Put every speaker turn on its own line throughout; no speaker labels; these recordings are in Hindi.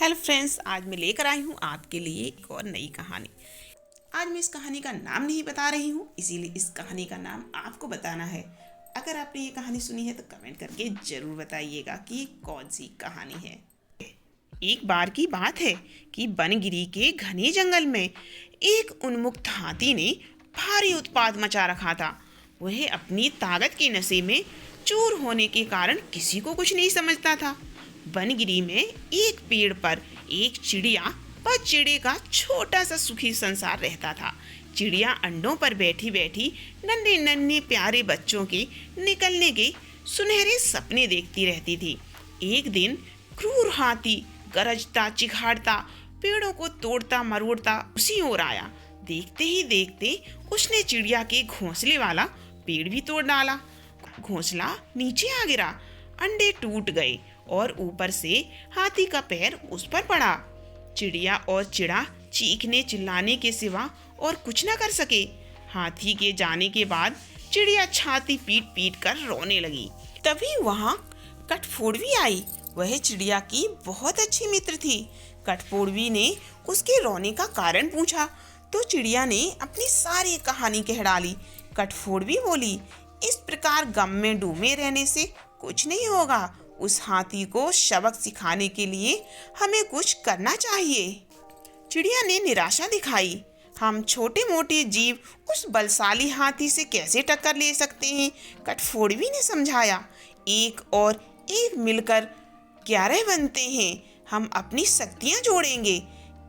हेलो फ्रेंड्स, आज मैं लेकर आई हूँ आपके लिए एक और नई कहानी। आज मैं इस कहानी का नाम नहीं बता रही हूँ, इसीलिए इस कहानी का नाम आपको बताना है। अगर आपने ये कहानी सुनी है तो कमेंट करके ज़रूर बताइएगा कि ये कौन सी कहानी है। एक बार की बात है कि बनगिरी के घने जंगल में एक उन्मुक्त हाथी ने भारी उत्पात मचा रखा था। वह अपनी ताकत के नशे में चूर होने के कारण किसी को कुछ नहीं समझता था। बनगिरी में एक पेड़ पर एक चिड़िया व चिड़े का छोटा सा सुखी संसार रहता था। चिड़िया अंडों पर बैठी बैठी नन्हे नन्हे प्यारे बच्चों के निकलने के सुनहरे सपने देखती रहती थी। एक दिन क्रूर हाथी गरजता चिघाड़ता पेड़ों को तोड़ता मरोड़ता उसी ओर आया। देखते ही देखते उसने चिड़िया के घोंसले वाला पेड़ भी तोड़ डाला। घोंसला नीचे आ गिरा, अंडे टूट गए और ऊपर से हाथी का पैर उस पर पड़ा। चिड़िया और चिड़ा चीखने चिल्लाने के सिवा और कुछ न कर सके। हाथी के जाने के बाद चिड़िया छाती पीट पीट कर रोने लगी। तभी वहाँ कठफोड़वी आई। वह चिड़िया की बहुत अच्छी मित्र थी। कठफोड़वी ने उसके रोने का कारण पूछा तो चिड़िया ने अपनी सारी कहानी कह डाली। कठफोड़वी बोली, इस प्रकार गम में डूबे रहने से कुछ नहीं होगा। उस हाथी को सबक सिखाने के लिए हमें कुछ करना चाहिए। चिड़िया ने निराशा दिखाई। हम छोटे मोटे जीव उस बलशाली हाथी से कैसे टक्कर ले सकते हैं? कठफोड़वी ने समझाया। एक और एक मिलकर 11 बनते हैं। हम अपनी शक्तियां जोड़ेंगे।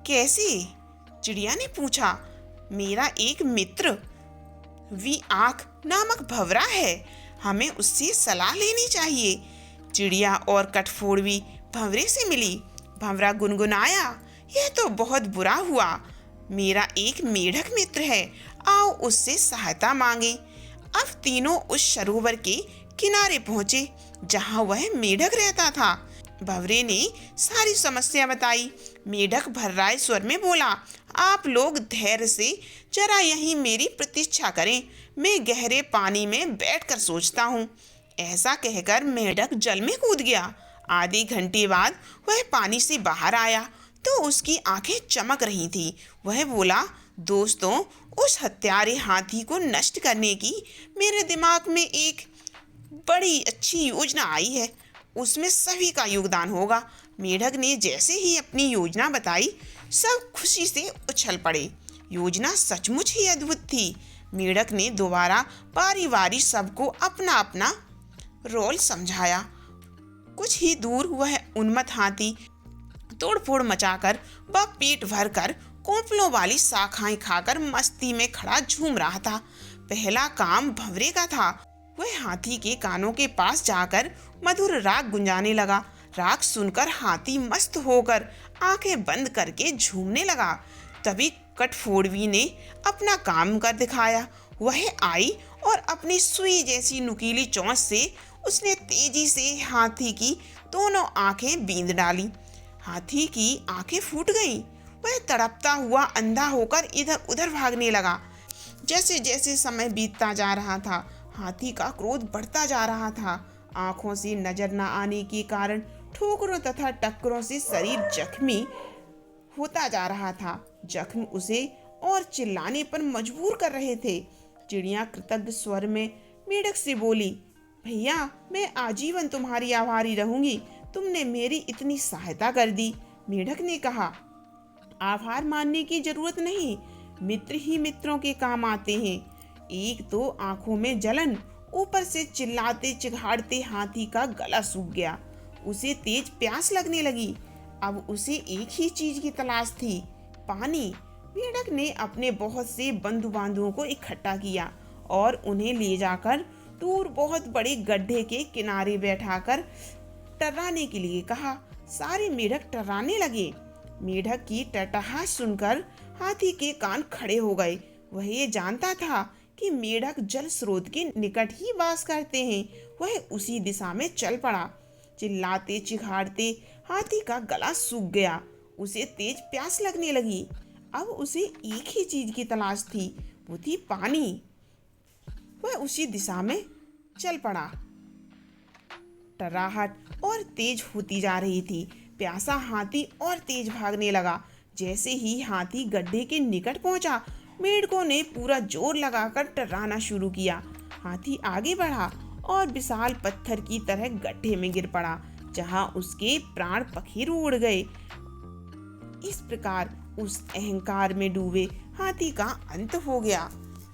कैसे? चिड़िया ने पूछा। मेरा एक मित्र वी आँख नामक भंवरा है, हमें उससे सलाह लेनी चाहिए। चिड़िया और कठफोड़वी भंवरे से मिली। भंवरा गुनगुनाया, यह तो बहुत बुरा हुआ। मेरा एक मेढक मित्र है, आओ उससे सहायता मांगे। अब तीनों उस सरोवर के किनारे पहुंचे जहां वह मेढक रहता था। भंवरे ने सारी समस्या बताई। मेढक भर्राए स्वर में बोला, आप लोग धैर्य से जरा यहीं मेरी प्रतीक्षा करें, मैं गहरे पानी में बैठकर सोचता हूँ। ऐसा कहकर मेढक जल में कूद गया। आधे घंटे बाद वह पानी से बाहर आया तो उसकी आंखें चमक रही थी। वह बोला, दोस्तों, उस हत्यारे हाथी को नष्ट करने की मेरे दिमाग में एक बड़ी अच्छी योजना आई है। उसमें सभी का योगदान होगा। मेढक ने जैसे ही अपनी योजना बताई, सब खुशी से उछल पड़े। योजना सचमुच ही अद्भुत थी। मेढक ने दोबारा बारी बारी सबको अपना अपना रोल समझाया। कुछ ही दूर वह उन्मत्त हाथी तोड़फोड़ मचाकर व पेट भरकर कोंपलों वाली शाखाएं खाकर मस्ती में खड़ा झूम रहा था। पहला काम भंवरे का था। वह हाथी के कानों के पास जाकर मधुर राग गुंजाने लगा। राग सुनकर हाथी मस्त होकर आंखें बंद करके झूमने लगा। तभी कठफोड़वी ने अपना काम कर दिखाया। वह आई और अपनी सुई जैसी नुकीली चोंच से उसने तेजी से हाथी की दोनों आंखें बींद डाली। हाथी की आंखें फूट गईं। वह तड़पता हुआ अंधा होकर इधर उधर भागने लगा। जैसे जैसे समय बीतता जा रहा था, हाथी का क्रोध बढ़ता जा रहा था। आंखों से नजर न आने के कारण ठोकरों तथा टक्करों से शरीर जख्मी होता जा रहा था। जख्म उसे और चिल्लाने पर मजबूर कर रहे थे। चिड़िया कृतज्ञ स्वर में मेढक से बोली, भैया, मैं आजीवन तुम्हारी आभारी रहूंगी, तुमने मेरी इतनी सहायता कर दी। मेढक ने कहा, आभार मानने की जरूरत नहीं, मित्र ही मित्रों के काम आते हैं। एक तो आंखों में जलन, ऊपर से चिल्लाते चिघाड़ते हाथी का गला सूख गया। उसे तेज प्यास लगने लगी। अब उसे एक ही चीज की तलाश थी, पानी। मेढक ने अपने बहुत से बंधु बांधवों को इकट्ठा किया और उन्हें ले जाकर दूर बहुत बड़े गड्ढे के किनारे बैठाकर टर्राने के लिए कहा। सारे मेढक टर्राने लगे। मेढक की टटहास सुनकर हाथी के कान खड़े हो गए। वह ये जानता था कि मेढक जल स्रोत के निकट ही वास करते हैं। वह उसी दिशा में चल पड़ा। चिल्लाते चिघाड़ते हाथी का गला सूख गया। उसे तेज प्यास लगने लगी। अब उसे एक ही चीज की तलाश थी, वो थी पानी। वह उसी दिशा में चल पड़ा। टर्राहट और तेज होती जा रही थी। प्यासा हाथी और तेज भागने लगा। जैसे ही हाथी गड्ढे के निकट पहुंचा, मेंढकों ने पूरा जोर लगाकर टर्राना शुरू किया। हाथी आगे बढ़ा और विशाल पत्थर की तरह गड्ढे में गिर पड़ा, जहां उसके प्राण पखेरु उड़ गए। इस प्रकार उस अहंकार में डूबे हाथी का अंत हो गया।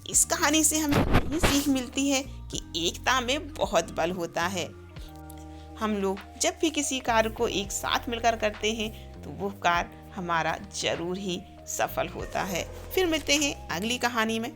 इस कहानी से हमें ये सीख मिलती है कि एकता में बहुत बल होता है। हम लोग जब भी किसी कार्य को एक साथ मिलकर करते हैं तो वो कार्य हमारा जरूर ही सफल होता है। फिर मिलते हैं अगली कहानी में।